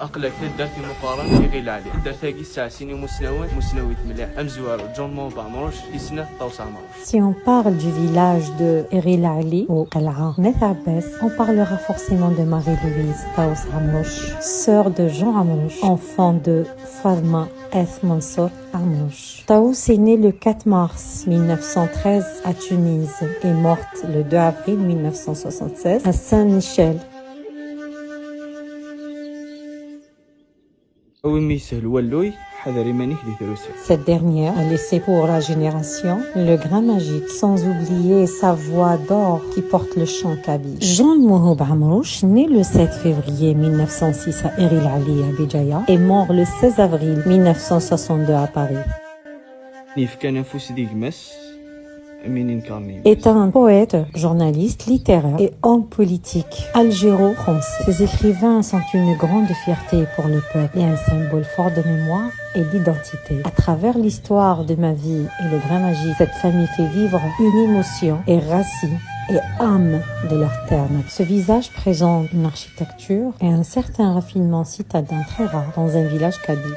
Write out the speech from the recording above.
أقلك درت مقارنة غير عليه درت الساعة سيني مسنويت مليح أمزوار جون موبا مروش يسنى طوس عمروش. Si on parle du village de Eril Ali ou Qal'a Neth Abbas, on parlera forcément de Marie-Louise Taous Amrouche, sœur de Jean Amrouche, enfant de Fatma Eth Mansour Amrouche. Taous est née le 4 mars 1913 à Tunis et morte le 2 avril 1976 à Saint-Michel. Cette dernière a laissé pour la génération le grain magique, sans oublier sa voix d'or qui porte le chant kabyle. Jean Mouhoub Amrouche, né le 7 février 1906 à Eril Ali à Béjaïa, est mort le 16 avril 1962 à Paris. Est un poète, journaliste, littéraire et homme politique algéro-français. Ses écrivains sont une grande fierté pour le peuple et un symbole fort de mémoire et d'identité. À travers l'histoire de ma vie et le grain magique, cette famille fait vivre une émotion et racine et âme de leur terre. Ce visage présente une architecture et un certain raffinement citadin très rare dans un village kabyle.